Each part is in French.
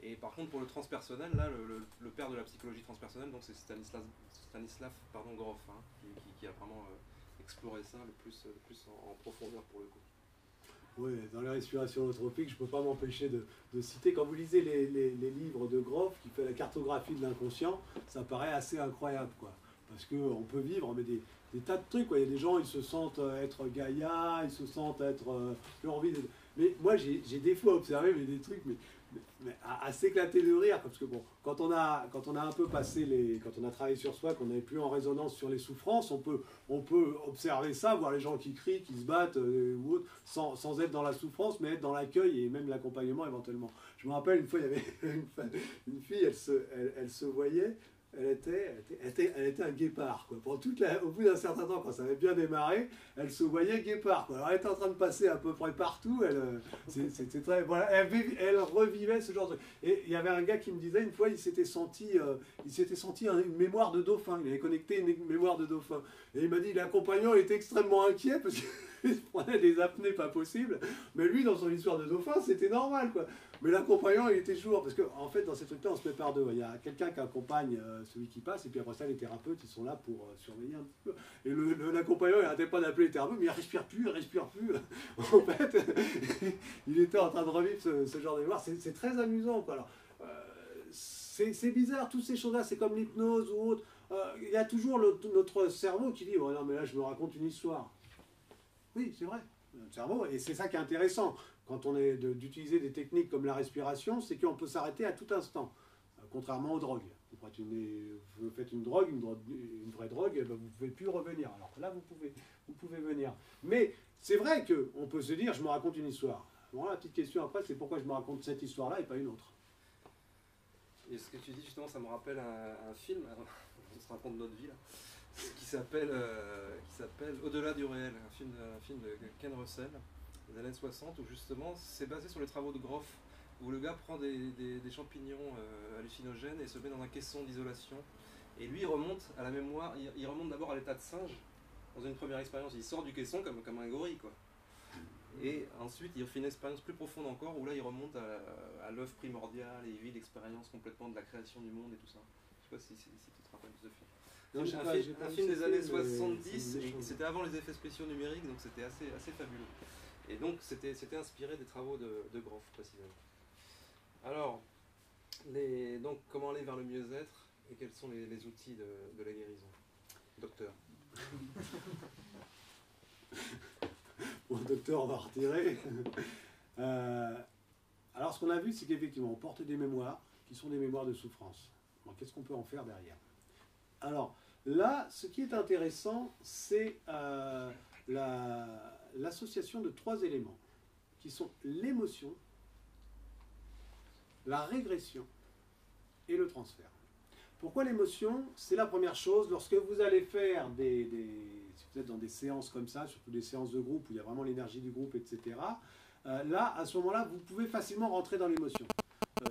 Et par contre, pour le transpersonnel, là, le père de la psychologie transpersonnelle, donc c'est Stanislav Grof, hein, qui a vraiment exploré ça le plus en profondeur pour le coup. Oui, dans la respiration holotropique, je ne peux pas m'empêcher de citer, quand vous lisez les livres de Grof, qui fait la cartographie de l'inconscient, ça paraît assez incroyable, quoi. Parce qu'on peut vivre mais des tas de trucs, quoi. Il y a des gens, ils se sentent être Gaïa, ils se sentent être... j'ai envie de... Mais moi, j'ai des fois observé des trucs, mais à s'éclater de rire, parce que bon, quand on a un peu passé quand on a travaillé sur soi, qu'on n'est plus en résonance sur les souffrances, on peut observer ça, voir les gens qui crient, qui se battent ou autre, sans être dans la souffrance, mais être dans l'accueil et même l'accompagnement éventuellement. Je me rappelle une fois, il y avait une fille, elle se voyait. Elle était un guépard, quoi. Au bout d'un certain temps, quand ça avait bien démarré, elle se voyait guépard, quoi. Alors elle était en train de passer à peu près partout. C'était très, voilà, elle revivait ce genre de. Et il y avait un gars qui me disait une fois, il s'était senti une mémoire de dauphin. Il avait connecté une mémoire de dauphin. Et il m'a dit, l'accompagnant était extrêmement inquiet parce qu'il prenait des apnées pas possibles. Mais lui, dans son histoire de dauphin, c'était normal, quoi. Mais l'accompagnant, il était toujours... Parce qu'en fait, dans ces trucs-là, on se met par deux. Il y a quelqu'un qui accompagne celui qui passe, et puis après ça, les thérapeutes, ils sont là pour surveiller un petit peu. Et l'accompagnant, il n'arrêtait pas d'appeler les thérapeutes, mais il ne respire plus. En fait, il était en train de revivre ce genre de mémoire. C'est très amusant, quoi. Alors, c'est bizarre, toutes ces choses-là, c'est comme l'hypnose ou autre. Il y a toujours notre cerveau qui dit oh, « non, mais là, je me raconte une histoire ». Oui, c'est vrai, notre cerveau, et c'est ça qui est intéressant. Quand on est d'utiliser des techniques comme la respiration, c'est qu'on peut s'arrêter à tout instant, contrairement aux drogues. Vous faites une drogue, une vraie drogue, ben vous ne pouvez plus revenir. Alors que là, vous pouvez venir. Mais c'est vrai qu'on peut se dire, je me raconte une histoire. Bon, la petite question après, c'est pourquoi je me raconte cette histoire-là et pas une autre. Et ce que tu dis, justement, ça me rappelle un film, on se raconte notre vie, là, qui s'appelle Au-delà du réel, un film de Ken Russell, des années 60, où justement c'est basé sur les travaux de Grof, où le gars prend des champignons hallucinogènes et se met dans un caisson d'isolation. Et lui, il remonte à la mémoire, il remonte d'abord à l'état de singe, dans une première expérience. Il sort du caisson comme un gorille, quoi. Et ensuite, il fait une expérience plus profonde encore, où là, il remonte à l'œuvre primordiale et il vit l'expérience complètement de la création du monde et tout ça. Je sais pas si tu te rappelles de ce film. Donc, un film des années 70, et c'était avant les effets spéciaux numériques, donc c'était assez fabuleux. Et donc c'était inspiré des travaux de Grof, précisément. Alors, donc comment aller vers le mieux-être et quels sont les outils de la guérison? Docteur. Bon, docteur, on va retirer. Alors, ce qu'on a vu, c'est qu'effectivement, on porte des mémoires qui sont des mémoires de souffrance. Qu'est-ce qu'on peut en faire derrière? Alors, là, ce qui est intéressant, c'est l'association de trois éléments, qui sont l'émotion, la régression et le transfert. Pourquoi l'émotion? C'est la première chose. Lorsque vous allez faire si vous êtes dans des séances comme ça, surtout des séances de groupe où il y a vraiment l'énergie du groupe, etc., là, à ce moment-là, vous pouvez facilement rentrer dans l'émotion.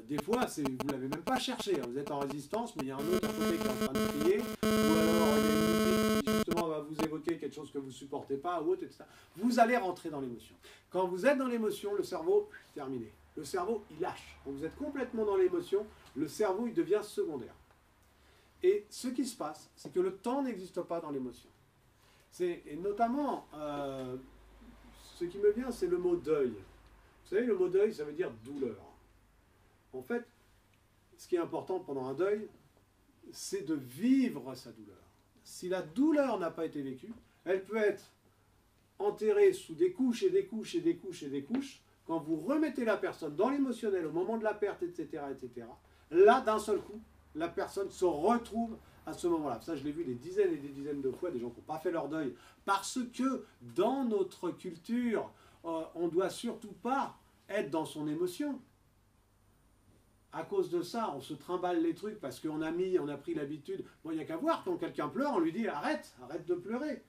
Des fois, vous ne l'avez même pas cherché, hein. Vous êtes en résistance, mais il y a un autre à côté qui est en train de crier, ou alors il y a une musique qui justement va vous évoquer quelque chose que vous ne supportez pas, ou autre, etc. Vous allez rentrer dans l'émotion. Quand vous êtes dans l'émotion, le cerveau, terminé. Le cerveau, il lâche. Quand vous êtes complètement dans l'émotion, le cerveau, il devient secondaire. Et ce qui se passe, c'est que le temps n'existe pas dans l'émotion. Et notamment, ce qui me vient, c'est le mot deuil. Vous savez, le mot deuil, ça veut dire douleur. En fait, ce qui est important pendant un deuil, c'est de vivre sa douleur. Si la douleur n'a pas été vécue, elle peut être enterrée sous des couches et des couches et des couches et des couches. Quand vous remettez la personne dans l'émotionnel au moment de la perte, etc., là, d'un seul coup, la personne se retrouve à ce moment-là. Ça, je l'ai vu des dizaines et des dizaines de fois, des gens qui n'ont pas fait leur deuil. Parce que dans notre culture, on ne doit surtout pas être dans son émotion. À cause de ça, on se trimballe les trucs parce qu'on a pris l'habitude. Bon, il n'y a qu'à voir, quand quelqu'un pleure, on lui dit arrête de pleurer.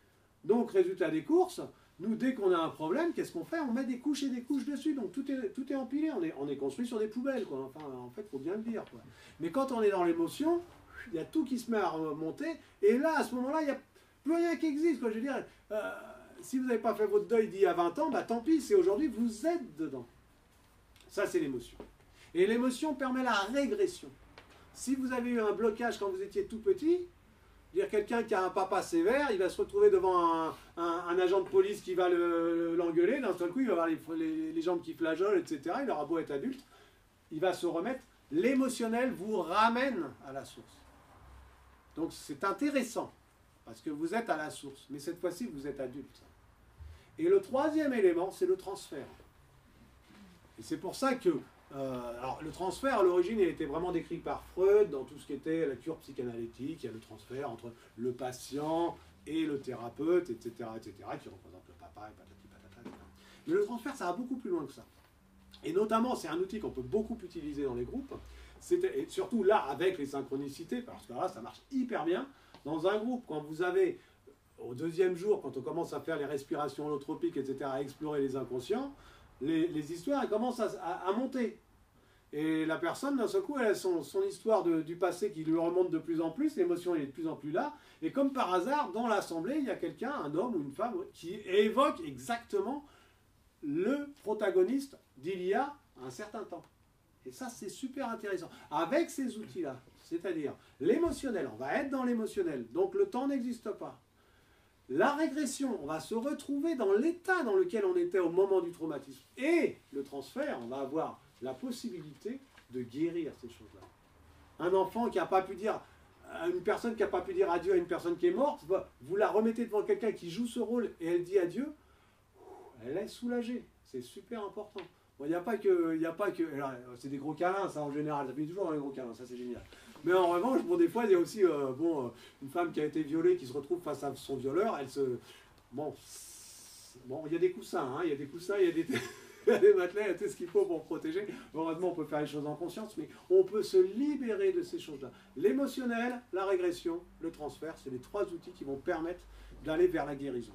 Donc, résultat des courses, nous, dès qu'on a un problème, qu'est-ce qu'on fait? On met des couches et des couches dessus. Donc, tout est empilé. On est construit sur des poubelles, quoi. Enfin, en fait, il faut bien le dire, quoi. Mais quand on est dans l'émotion, il y a tout qui se met à remonter. Et là, à ce moment-là, il n'y a plus rien qui existe, quoi. Je veux dire, si vous n'avez pas fait votre deuil d'il y a 20 ans, bah tant pis, c'est aujourd'hui, vous êtes dedans. Ça, c'est l'émotion. Et l'émotion permet la régression. Si vous avez eu un blocage quand vous étiez tout petit, dire quelqu'un qui a un papa sévère, il va se retrouver devant un agent de police qui va l'engueuler, d'un seul coup il va avoir les jambes qui flageolent, etc. Il aura beau être adulte, il va se remettre. L'émotionnel vous ramène à la source. Donc c'est intéressant, parce que vous êtes à la source, mais cette fois-ci vous êtes adulte. Et le troisième élément, c'est le transfert. Et c'est pour ça que alors, le transfert, à l'origine, il était vraiment décrit par Freud dans tout ce qui était la cure psychanalytique. Il y a le transfert entre le patient et le thérapeute, etc., qui représente le papa et patati patata, etc. Mais le transfert, ça va beaucoup plus loin que ça. Et notamment, c'est un outil qu'on peut beaucoup utiliser dans les groupes, et surtout là, avec les synchronicités, parce que là, ça marche hyper bien. Dans un groupe, quand vous avez, au deuxième jour, quand on commence à faire les respirations holotropiques, etc., à explorer les inconscients, les histoires elles commencent à monter. Et la personne, d'un seul coup, elle a son histoire du passé qui lui remonte de plus en plus, l'émotion est de plus en plus là, et comme par hasard, dans l'assemblée, il y a quelqu'un, un homme ou une femme, qui évoque exactement le protagoniste d'il y a un certain temps. Et ça, c'est super intéressant. Avec ces outils-là, c'est-à-dire l'émotionnel, on va être dans l'émotionnel, donc le temps n'existe pas. La régression, on va se retrouver dans l'état dans lequel on était au moment du traumatisme. Et le transfert, on va avoir la possibilité de guérir ces choses-là. Un enfant qui n'a pas pu dire, une personne qui n'a pas pu dire adieu à une personne qui est morte, vous la remettez devant quelqu'un qui joue ce rôle et elle dit adieu, elle est soulagée. C'est super important. Bon, il n'y a pas que, c'est des gros câlins, ça en général, ça fait toujours un gros câlin, ça c'est génial. Mais en revanche, bon, des fois, il y a aussi une femme qui a été violée, qui se retrouve face à son violeur, elle se... Bon, il y a des coussins, hein, il y a des il y a des matelas, il y a tout ce qu'il faut pour protéger. Heureusement, on peut faire les choses en conscience, mais on peut se libérer de ces choses-là. L'émotionnel, la régression, le transfert, c'est les trois outils qui vont permettre d'aller vers la guérison.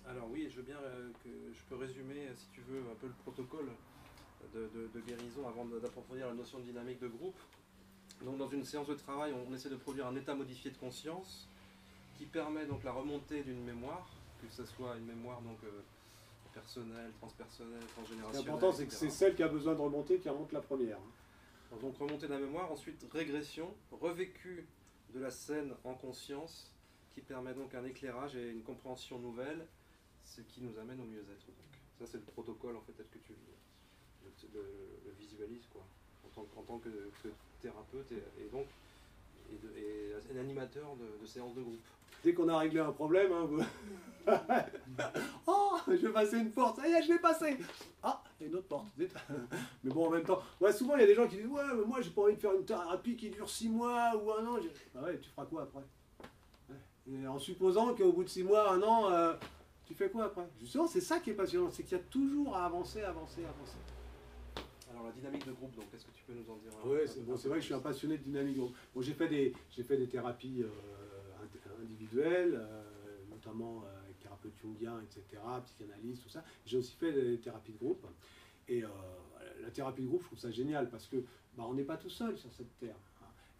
Alors oui, je veux bien que je peux résumer, si tu veux, un peu le protocole de guérison avant d'approfondir la notion de dynamique de groupe. Donc dans une séance de travail, on essaie de produire un état modifié de conscience qui permet donc la remontée d'une mémoire, que ce soit une mémoire donc personnelle, transpersonnelle, transgénérationnelle. L'important, c'est que c'est celle qui a besoin de remonter qui remonte la première. Donc remontée de la mémoire, ensuite régression, revécu de la scène en conscience, qui permet donc un éclairage et une compréhension nouvelle, ce qui nous amène au mieux-être. Ça c'est le protocole en fait tel que tu le visualises quoi, en tant que thérapeute et donc et animateur de séances de groupe. Dès qu'on a réglé un problème, hein, vous... oh, je vais passer une porte, ça y est, je l'ai passé. Ah, il y a une autre porte. Mais bon, en même temps, ouais, souvent il y a des gens qui disent ouais, mais moi j'ai pas envie de faire une thérapie qui dure 6 mois ou 1 an. Ah ouais, tu feras quoi après? Et en supposant qu'au bout de 6 mois, 1 an, tu fais quoi après? Justement, c'est ça qui est passionnant, c'est qu'il y a toujours à avancer. Alors la dynamique de groupe, donc est-ce que tu peux nous en dire un peu? C'est vrai que je suis un passionné de dynamique de groupe. Bon, j'ai fait des thérapies individuelles, notamment avec thérapeute jungien, etc., psychanalyste, tout ça. J'ai aussi fait des thérapies de groupe. Et la thérapie de groupe, je trouve ça génial parce que on n'est pas tout seul sur cette terre.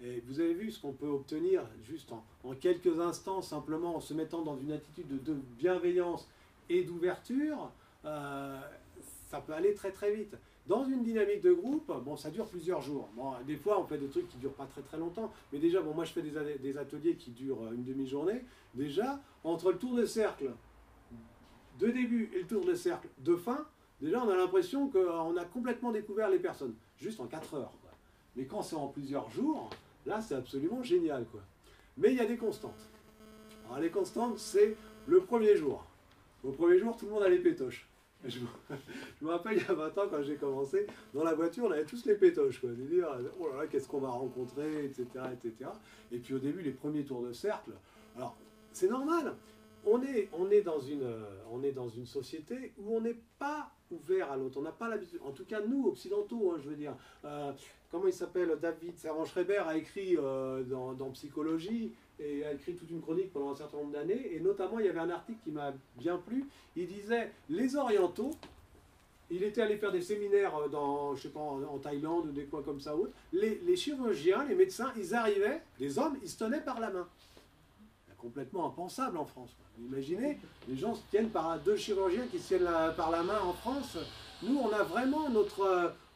Et vous avez vu ce qu'on peut obtenir juste en quelques instants, simplement en se mettant dans une attitude de bienveillance et d'ouverture, ça peut aller très très vite. Dans une dynamique de groupe, bon, ça dure plusieurs jours. Bon, des fois, on fait des trucs qui ne durent pas très très longtemps, mais déjà, bon, moi je fais des ateliers qui durent une demi-journée. Déjà, entre le tour de cercle de début et le tour de cercle de fin, déjà on a l'impression qu'on a complètement découvert les personnes, juste en 4 heures. Quoi. Mais quand c'est en plusieurs jours, là c'est absolument génial. Quoi. Mais il y a des constantes. Alors les constantes, c'est le premier jour. Au premier jour, tout le monde a les pétoches. Je me rappelle, il y a 20 ans, quand j'ai commencé, dans la voiture, on avait tous les pétoches. Quoi. De dire, oh là là, qu'est-ce qu'on va rencontrer, etc., etc. Et puis au début, les premiers tours de cercle. Alors, c'est normal. On est dans une société où on n'est pas ouvert à l'autre. On n'a pas l'habitude. En tout cas, nous, occidentaux, hein, je veux dire. Comment il s'appelle? David Servan-Schreiber a écrit dans Psychologie et a écrit toute une chronique pendant un certain nombre d'années. Et notamment, il y avait un article qui m'a bien plu. Il disait, les Orientaux, il était allé faire des séminaires je sais pas, en Thaïlande ou des coins comme ça. Les chirurgiens, les médecins, ils arrivaient, des hommes, ils se tenaient par la main. Complètement impensable en France. Vous imaginez, les gens se tiennent par 2 chirurgiens qui se tiennent par la main en France. Nous, on a vraiment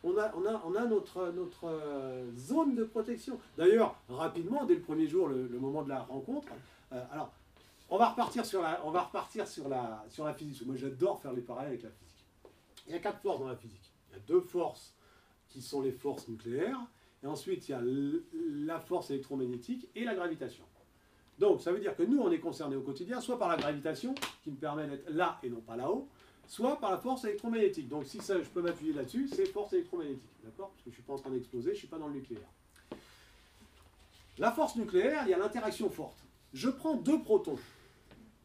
on a notre zone de protection. D'ailleurs, rapidement, dès le premier jour, le moment de la rencontre, alors, on va repartir sur la physique. Moi, j'adore faire les parallèles avec la physique. Il y a 4 forces dans la physique. Il y a 2 forces qui sont les forces nucléaires, et ensuite, il y a la force électromagnétique et la gravitation. Donc, ça veut dire que nous, on est concernés au quotidien, soit par la gravitation, qui me permet d'être là et non pas là-haut, soit par la force électromagnétique. Donc, si ça, je peux m'appuyer là-dessus, c'est force électromagnétique. D'accord? Parce que je ne suis pas en train d'exploser, je ne suis pas dans le nucléaire. La force nucléaire, il y a l'interaction forte. Je prends 2 protons.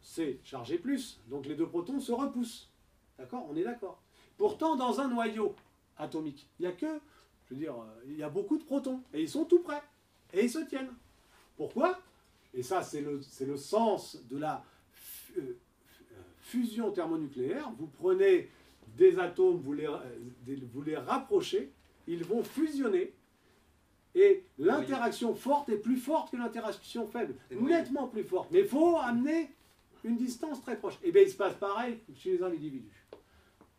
C'est chargé plus, donc les 2 protons se repoussent. D'accord? On est d'accord. Pourtant, dans un noyau atomique, il n'y a que, je veux dire, il y a beaucoup de protons, et ils sont tout près, et ils se tiennent. Pourquoi? Et ça, c'est le sens de la fusion thermonucléaire. Vous prenez des atomes, vous les rapprochez, ils vont fusionner, et l'interaction forte est plus forte que l'interaction faible, nettement plus forte. Mais il faut amener une distance très proche. Et bien, il se passe pareil chez les individus.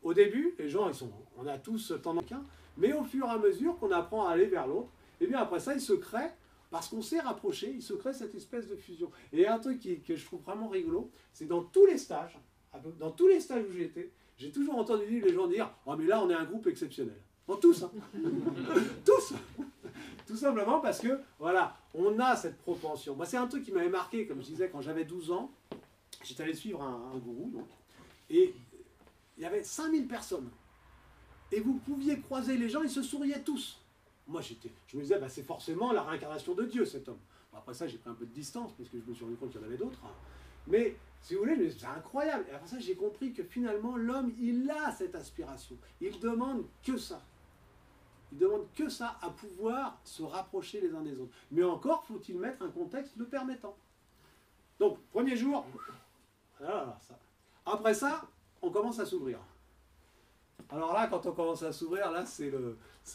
Au début, les gens, on a tous tendance à mais au fur et à mesure qu'on apprend à aller vers l'autre, et bien après ça, il se crée, parce qu'on s'est rapproché, il se crée cette espèce de fusion. Et il y a un truc que je trouve vraiment rigolo, c'est dans tous les stages où j'ai été, j'ai toujours entendu les gens dire « Oh mais là, on est un groupe exceptionnel ». Bon, tous, hein. Tous. Tout simplement parce que, voilà, on a cette propension. Moi, c'est un truc qui m'avait marqué, comme je disais, quand j'avais 12 ans, j'étais allé suivre un gourou, donc, et il y avait 5000 personnes. Et vous pouviez croiser les gens, ils se souriaient tous. Moi, je me disais, bah, c'est forcément la réincarnation de Dieu, cet homme. Bon, après ça, j'ai pris un peu de distance, parce que je me suis rendu compte qu'il y en avait d'autres. Hein. Mais, si vous voulez, c'est incroyable. Et après ça, j'ai compris que finalement, l'homme, il a cette aspiration. Il demande que ça. Il demande que ça, à pouvoir se rapprocher les uns des autres. Mais encore, faut-il mettre un contexte le permettant. Donc, premier jour, voilà, ça. Après ça, on commence à s'ouvrir. Alors là, quand on commence à s'ouvrir, là, c'est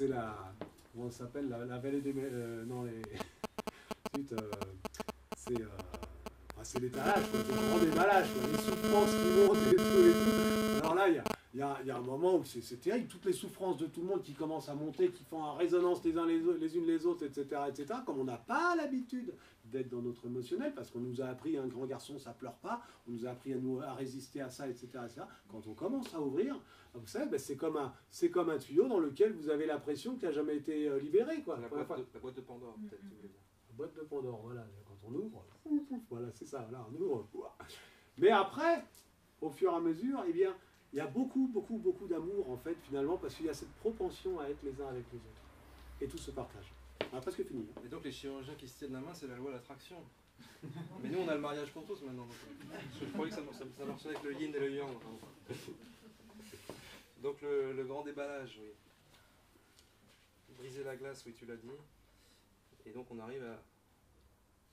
la... Comment ça s'appelle? La vallée des... non, les... c'est l'étalage, c'est le grand déballage, les souffrances qui montent et tout. Alors là, il y a un moment où c'est terrible, toutes les souffrances de tout le monde qui commencent à monter, qui font en résonance les unes les autres, etc., etc., comme on n'a pas l'habitude d'être dans notre émotionnel, parce qu'on nous a appris, un grand garçon, ça pleure pas, on nous a appris à résister à ça, etc., etc. Quand on commence à ouvrir, vous savez, ben c'est comme un tuyau dans lequel vous avez la pression qui n'a jamais été libérée. Quoi. La boîte de Pandore, peut-être. La boîte de Pandore, voilà, quand on ouvre, voilà, c'est ça, là, on ouvre. Mais après, au fur et à mesure, eh bien, il y a beaucoup, beaucoup, beaucoup d'amour, en fait, finalement, parce qu'il y a cette propension à être les uns avec les autres. Et tout se partage. On a presque fini. Et donc les chirurgiens qui se tiennent la main, c'est la loi de l'attraction. Mais nous, on a le mariage pour tous maintenant. Je croyais que ça marchait avec le yin et le yang. Donc le grand déballage, oui. Briser la glace, oui, tu l'as dit. Et donc on arrive à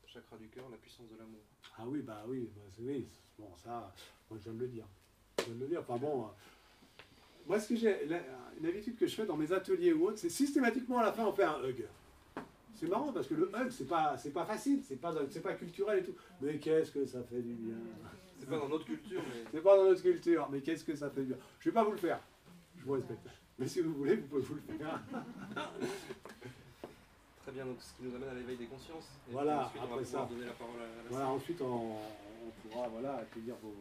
chakra du cœur, la puissance de l'amour. Ah oui, oui. Bon, ça, moi je viens de le dire. Enfin bon, moi ce que j'ai, une habitude que je fais dans mes ateliers ou autres, c'est systématiquement à la fin on fait un hug. C'est marrant parce que le hug c'est pas facile, c'est pas culturel et tout. Mais qu'est-ce que ça fait du bien. C'est pas dans notre culture, mais... C'est pas dans notre culture, mais qu'est-ce que ça fait du bien. Je vais pas vous le faire, je vous respecte. Mais si vous voulez, vous pouvez vous le faire. Très bien, donc ce qui nous amène à l'éveil des consciences. Et voilà, ensuite, après on va ça. pouvoir donner la parole à la voilà, ensuite on pourra accueillir vos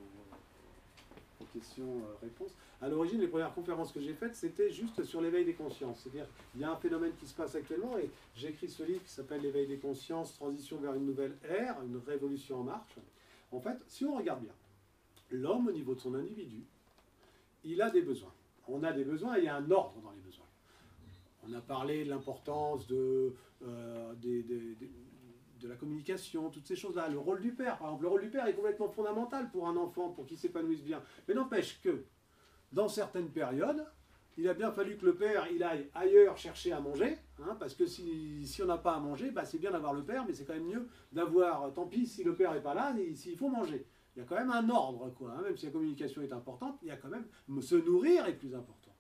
questions-réponses. À l'origine, les premières conférences que j'ai faites, c'était juste sur l'éveil des consciences. C'est-à-dire, il y a un phénomène qui se passe actuellement, et j'ai écrit ce livre qui s'appelle L'éveil des consciences, transition vers une nouvelle ère, une révolution en marche. En fait, si on regarde bien, l'homme, au niveau de son individu, il a des besoins. On a des besoins et il y a un ordre dans les besoins. On a parlé de l'importance de la communication, toutes ces choses-là. Le rôle du père, par exemple. Le rôle du père est complètement fondamental pour un enfant, pour qu'il s'épanouisse bien. Mais n'empêche que, dans certaines périodes, il a bien fallu que le père il aille ailleurs chercher à manger, hein, parce que si on n'a pas à manger, bah, c'est bien d'avoir le père, mais c'est quand même mieux d'avoir, tant pis si le père n'est pas là, s'il faut manger. Il y a quand même un ordre, quoi, hein, même si la communication est importante, il y a quand même, se nourrir est plus important.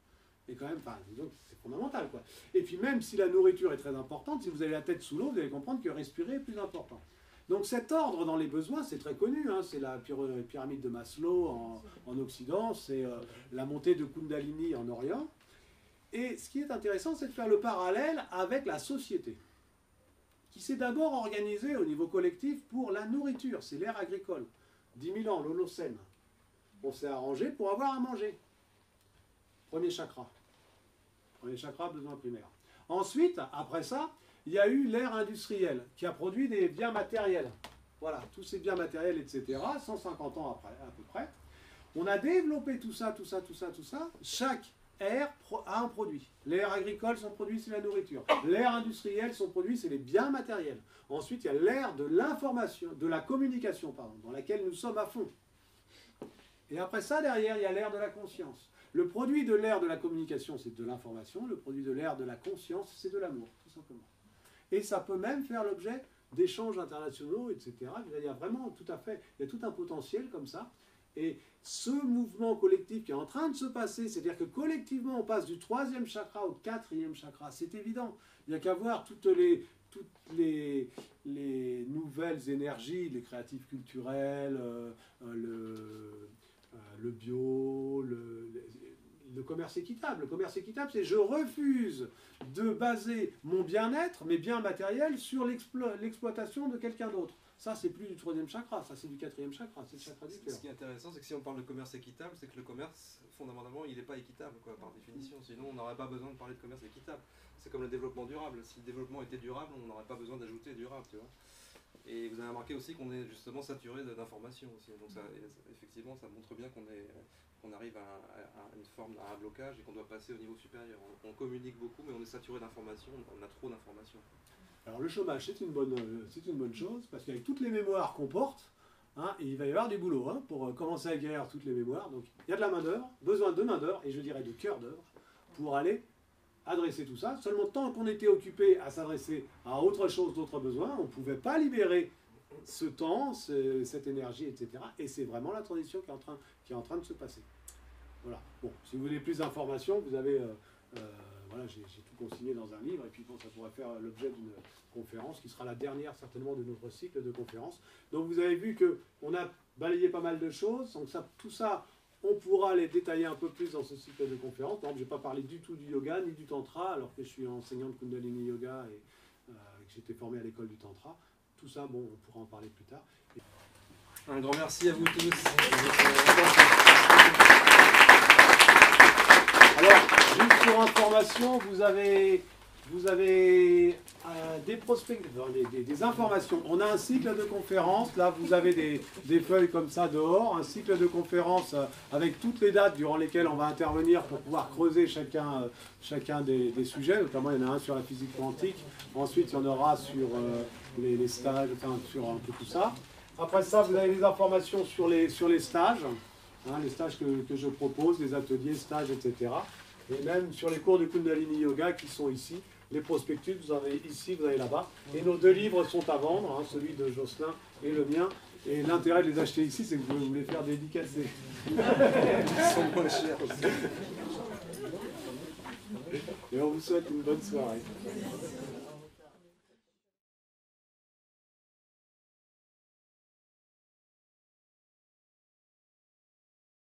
Et quand même, donc c'est fondamental, quoi. Et puis même si la nourriture est très importante, si vous avez la tête sous l'eau, vous allez comprendre que respirer est plus important. Donc cet ordre dans les besoins, c'est très connu, hein, c'est la pyramide de Maslow en Occident, c'est la montée de Kundalini en Orient. Et ce qui est intéressant, c'est de faire le parallèle avec la société, qui s'est d'abord organisée au niveau collectif pour la nourriture. C'est l'ère agricole. 10 000 ans, l'Holocène. On s'est arrangé pour avoir à manger. Premier chakra. Premier chakra, besoin primaire. Ensuite, après ça, il y a eu l'ère industrielle, qui a produit des biens matériels. Voilà, tous ces biens matériels, etc., 150 ans après, à peu près. On a développé tout ça. Chaque ère a un produit. L'ère agricole, son produit, c'est la nourriture. L'ère industrielle, son produit, c'est les biens matériels. Ensuite, il y a l'ère de l'information, de la communication, pardon, dans laquelle nous sommes à fond. Et après ça, derrière, il y a l'ère de la conscience. Le produit de l'ère de la communication, c'est de l'information. Le produit de l'ère de la conscience, c'est de l'amour, tout simplement. Et ça peut même faire l'objet d'échanges internationaux, etc. Il y a vraiment tout à fait, il y a tout un potentiel comme ça. Et ce mouvement collectif qui est en train de se passer, c'est-à-dire que collectivement on passe du 3e chakra au 4e chakra, c'est évident. Il n'y a qu'à voir toutes les nouvelles énergies, les créatifs culturels, le bio, le commerce équitable. Le commerce équitable, c'est je refuse de baser mon bien-être, mes biens matériels, sur l'exploitation de quelqu'un d'autre. Ça, c'est plus du 3e chakra, ça c'est du 4e chakra, c'est le chakra du cœur. Ce qui est intéressant, c'est que si on parle de commerce équitable, c'est que le commerce, fondamentalement, il n'est pas équitable, quoi, par définition. Sinon, on n'aurait pas besoin de parler de commerce équitable. C'est comme le développement durable. Si le développement était durable, on n'aurait pas besoin d'ajouter durable, tu vois. Et vous avez remarqué aussi qu'on est justement saturé d'informations aussi. Donc ça, effectivement, ça montre bien qu'on arrive à une forme, à un blocage et qu'on doit passer au niveau supérieur. On communique beaucoup, mais on est saturé d'informations, on a trop d'informations. Alors le chômage, c'est une bonne chose, parce qu'avec toutes les mémoires qu'on porte, hein, il va y avoir du boulot pour commencer à acquérir toutes les mémoires. Donc il y a de la main-d'œuvre, besoin de main-d'œuvre, et je dirais de cœur d'œuvre, pour aller adresser tout ça. Seulement tant qu'on était occupé à s'adresser à autre chose, d'autres besoins, on ne pouvait pas libérer ce temps, cette énergie, etc. Et c'est vraiment la transition qui est en train de se passer. Voilà. Bon, si vous voulez plus d'informations, vous avez... voilà, j'ai tout consigné dans un livre, et puis bon, ça pourrait faire l'objet d'une conférence, qui sera la dernière certainement de notre cycle de conférences. Donc vous avez vu qu'on a balayé pas mal de choses, donc tout ça, on pourra les détailler un peu plus dans ce cycle de conférences. Par exemple, je n'ai pas parlé du tout du yoga, ni du tantra, alors que je suis enseignant de Kundalini Yoga, et que j'étais formé à l'école du tantra. Tout ça, bon, on pourra en parler plus tard. Un grand merci à vous tous. Alors, juste pour information, vous avez des prospects, des informations. On a un cycle de conférences. Là, vous avez des feuilles comme ça dehors. Un cycle de conférences avec toutes les dates durant lesquelles on va intervenir pour pouvoir creuser chacun des sujets. Notamment, il y en a un sur la physique quantique. Ensuite, il y en aura sur les stages, enfin, sur un peu tout ça. Après ça, vous avez des informations sur les stages. Hein, les stages que je propose, les ateliers, stages, etc. Et même sur les cours de Kundalini Yoga qui sont ici. Les prospectus, vous en avez ici, vous avez là-bas. Et nos 2 livres sont à vendre, hein, celui de Jocelyn et le mien. Et l'intérêt de les acheter ici, c'est que vous les faire dédicacer. Ils sont moins chers aussi. Et on vous souhaite une bonne soirée.